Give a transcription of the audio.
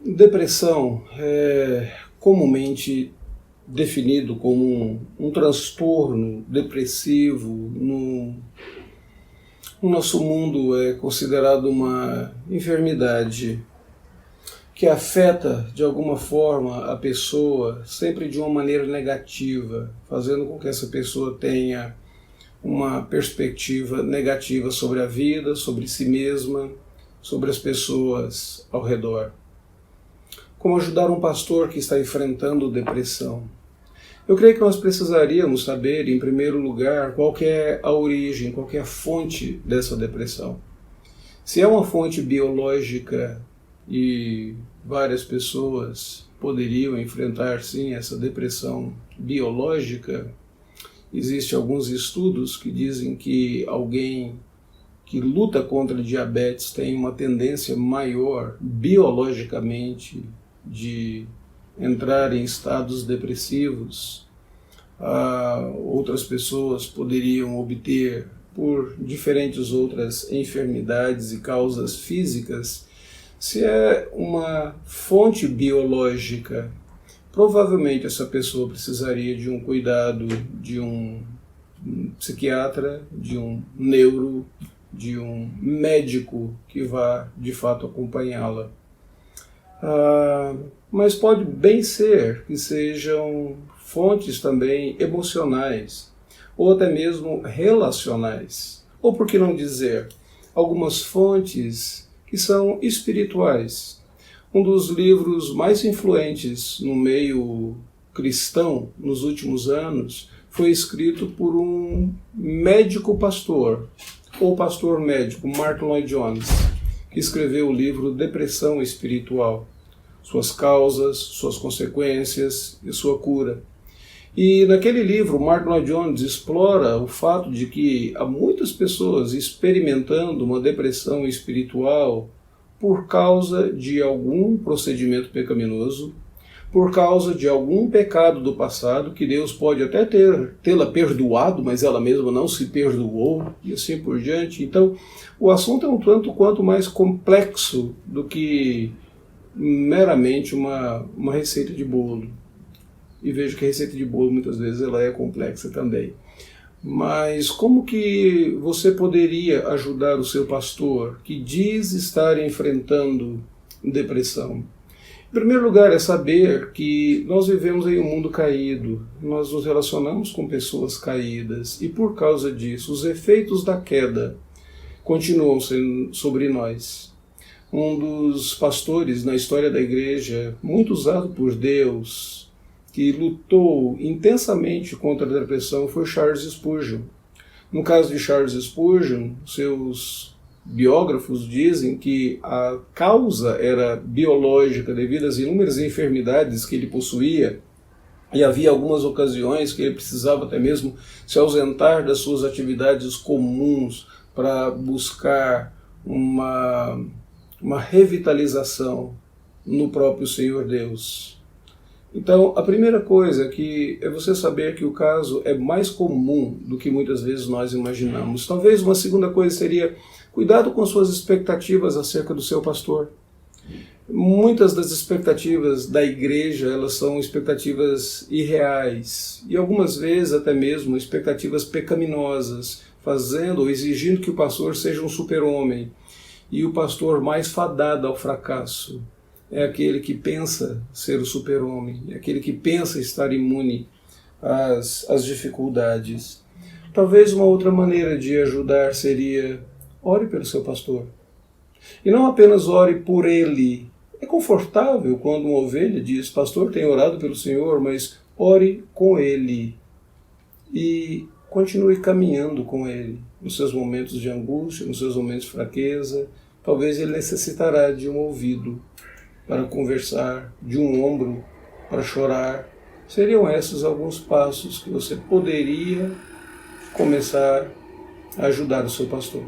Depressão é comumente definido como um transtorno depressivo. No nosso mundo é considerado uma enfermidade que afeta de alguma forma a pessoa, sempre de uma maneira negativa, fazendo com que essa pessoa tenha uma perspectiva negativa sobre a vida, sobre si mesma, sobre as pessoas ao redor. Como ajudar um pastor que está enfrentando depressão? Eu creio que nós precisaríamos saber, em primeiro lugar, qual que é a origem, qual que é a fonte dessa depressão. Se é uma fonte biológica, e várias pessoas poderiam enfrentar, sim, essa depressão biológica, existem alguns estudos que dizem que alguém que luta contra a diabetes tem uma tendência maior, biologicamente, de entrar em estados depressivos. Outras pessoas poderiam obter, por diferentes outras enfermidades e causas físicas. Se é uma fonte biológica, provavelmente essa pessoa precisaria de um cuidado de um psiquiatra, de um neuro, de um médico que vá de fato acompanhá-la. Mas pode bem ser que sejam fontes também emocionais, ou até mesmo relacionais, ou por que não dizer, algumas fontes que são espirituais. Um dos livros mais influentes no meio cristão nos últimos anos foi escrito por um médico pastor, ou pastor médico, Martyn Lloyd-Jones, que escreveu o livro Depressão Espiritual, suas causas, suas consequências e sua cura. E naquele livro, Martyn Lloyd-Jones explora o fato de que há muitas pessoas experimentando uma depressão espiritual por causa de algum procedimento pecaminoso, por causa de algum pecado do passado, que Deus pode até tê-la perdoado, mas ela mesma não se perdoou, e assim por diante. Então, o assunto é um tanto quanto mais complexo do que meramente uma receita de bolo. E vejo que a receita de bolo muitas vezes ela é complexa também. Mas como que você poderia ajudar o seu pastor que diz estar enfrentando depressão? Em primeiro lugar, é saber que nós vivemos em um mundo caído, nós nos relacionamos com pessoas caídas e por causa disso os efeitos da queda continuam sendo sobre nós. Um dos pastores na história da igreja, muito usado por Deus, que lutou intensamente contra a depressão, foi Charles Spurgeon. No caso de Charles Spurgeon, seus biógrafos dizem que a causa era biológica devido às inúmeras enfermidades que ele possuía, e havia algumas ocasiões que ele precisava até mesmo se ausentar das suas atividades comuns para buscar uma revitalização no próprio Senhor Deus. Então, a primeira coisa é você saber que o caso é mais comum do que muitas vezes nós imaginamos. Talvez uma segunda coisa seria cuidado com suas expectativas acerca do seu pastor. Muitas das expectativas da igreja, elas são expectativas irreais e algumas vezes até mesmo expectativas pecaminosas, fazendo ou exigindo que o pastor seja um super-homem. E o pastor mais fadado ao fracasso é aquele que pensa ser o super-homem, é aquele que pensa estar imune às dificuldades. Talvez uma outra maneira de ajudar seria ore pelo seu pastor. E não apenas ore por ele. É confortável quando uma ovelha diz, pastor, tenho orado pelo Senhor, mas ore com ele. E continue caminhando com ele nos seus momentos de angústia, nos seus momentos de fraqueza. Talvez ele necessitará de um ouvido para conversar, de um ombro para chorar. Seriam esses alguns passos que você poderia começar a ajudar o seu pastor.